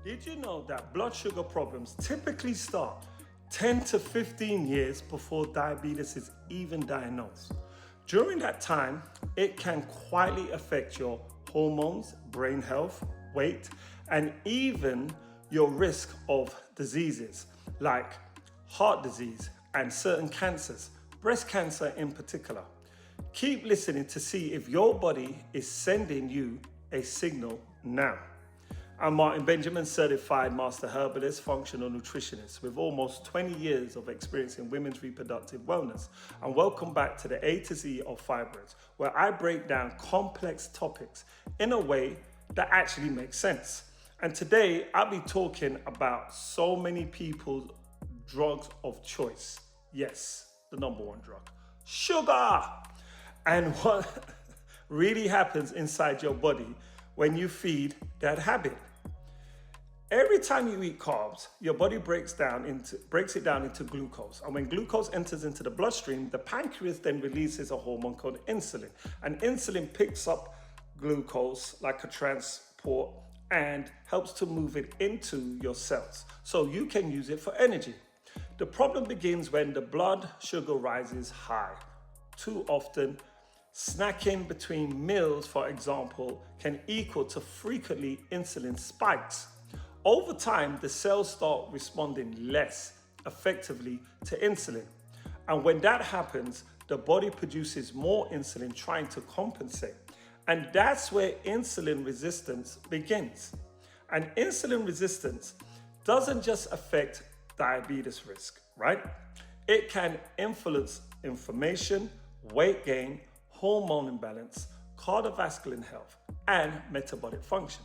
Did you know that blood sugar problems typically start 10 to 15 years before diabetes is even diagnosed? During that time, it can quietly affect your hormones, brain health, weight, and even your risk of diseases like heart disease and certain cancers, breast cancer in particular. Keep listening to see if your body is sending you a signal now. I'm Martin Benjamin, certified master herbalist, functional nutritionist with almost 20 years of experience in women's reproductive wellness. And welcome back to the A to Z of Fibroids, where I break down complex topics in a way that actually makes sense. And today I'll be talking about so many people's drugs of choice. Yes, the number one drug, sugar. And what really happens inside your body when you feed that habit. Every time you eat carbs, your body breaks it down into glucose. And when glucose enters into the bloodstream, the pancreas then releases a hormone called insulin. And insulin picks up glucose like a transport and helps to move it into your cells, so you can use it for energy. The problem begins when the blood sugar rises high. Too often, snacking between meals, for example, can equal to frequently insulin spikes. Over time, the cells start responding less effectively to insulin. And when that happens, the body produces more insulin trying to compensate. And that's where insulin resistance begins. And insulin resistance doesn't just affect diabetes risk, right? It can influence inflammation, weight gain, hormone imbalance, cardiovascular health, and metabolic function.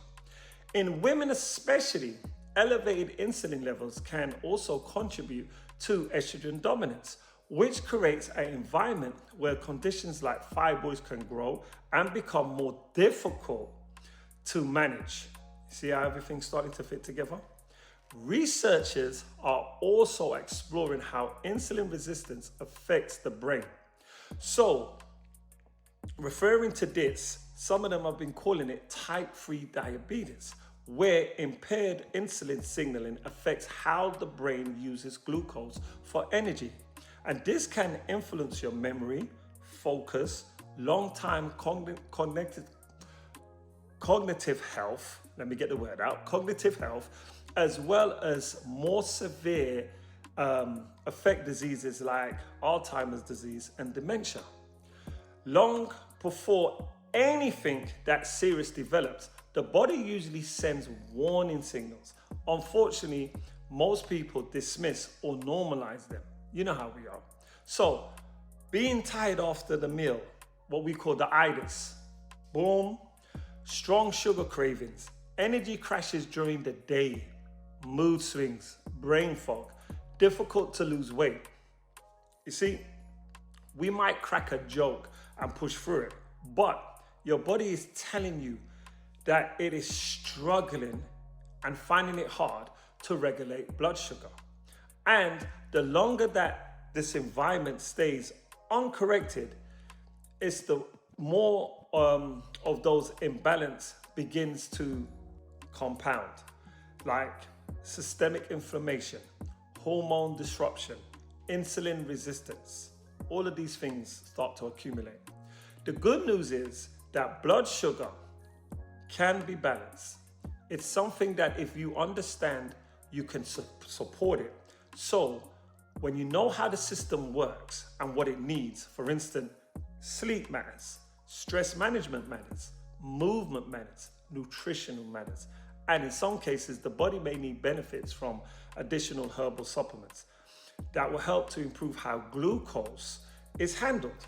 In women especially, elevated insulin levels can also contribute to estrogen dominance, which creates an environment where conditions like fibroids can grow and become more difficult to manage. See how everything's starting to fit together? Researchers are also exploring how insulin resistance affects the brain. So, referring to this, some of them have been calling it type 3 diabetes, where impaired insulin signaling affects how the brain uses glucose for energy. And this can influence your memory, focus, long-time cognitive health, let me get the word out, cognitive health, as well as more severe affect diseases like Alzheimer's disease and dementia. Long before anything that serious develops, the body usually sends warning signals. Unfortunately, most people dismiss or normalize them. You know how we are. So, being tired after the meal, what we call the itis, boom, strong sugar cravings, energy crashes during the day, mood swings, brain fog, difficult to lose weight. You see, we might crack a joke and push through it, but your body is telling you that it is struggling and finding it hard to regulate blood sugar. And the longer that this environment stays uncorrected, it's the more of those imbalance begins to compound, like systemic inflammation, hormone disruption, insulin resistance. All of these things start to accumulate. The good news is that blood sugar can be balanced. It's something that if you understand, you can support it. So when you know how the system works and what it needs, for instance, sleep matters, stress management matters, movement matters, nutritional matters, and in some cases, the body may need benefits from additional herbal supplements that will help to improve how glucose is handled.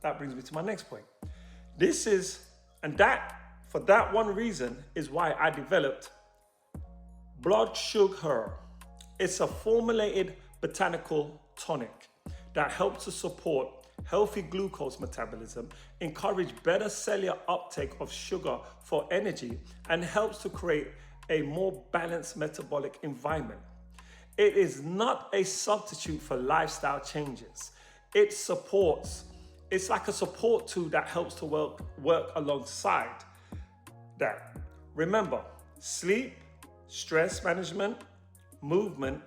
That brings me to my next point. For that one reason is why I developed BloodSugarSupport. It's a formulated botanical tonic that helps to support healthy glucose metabolism, encourage better cellular uptake of sugar for energy, and helps to create a more balanced metabolic environment. It is not a substitute for lifestyle changes. It's like a support tool that helps to work alongside that. Remember, sleep, stress management, movement,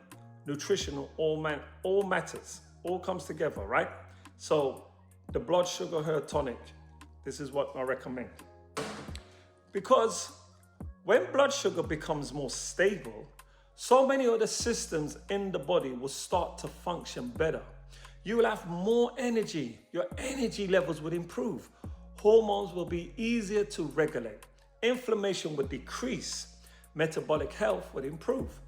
nutrition, all matters, all comes together, right? So the blood sugar her tonic, this is what I recommend. Because when blood sugar becomes more stable, so many other systems in the body will start to function better. You will have more energy. Your energy levels will improve. Hormones will be easier to regulate. Inflammation will decrease. Metabolic health will improve.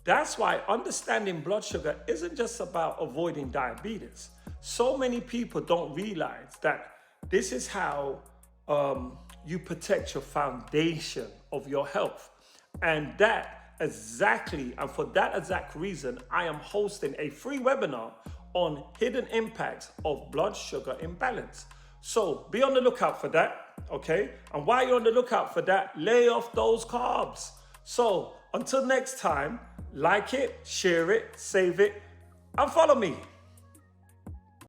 That's why understanding blood sugar isn't just about avoiding diabetes. So many people don't realize that this is how you protect your foundation of your health. And for that exact reason, I am hosting a free webinar on hidden impacts of blood sugar imbalance. So be on the lookout for that, okay? And while you're on the lookout for that, lay off those carbs. So until next time, like it, share it, save it, and follow me.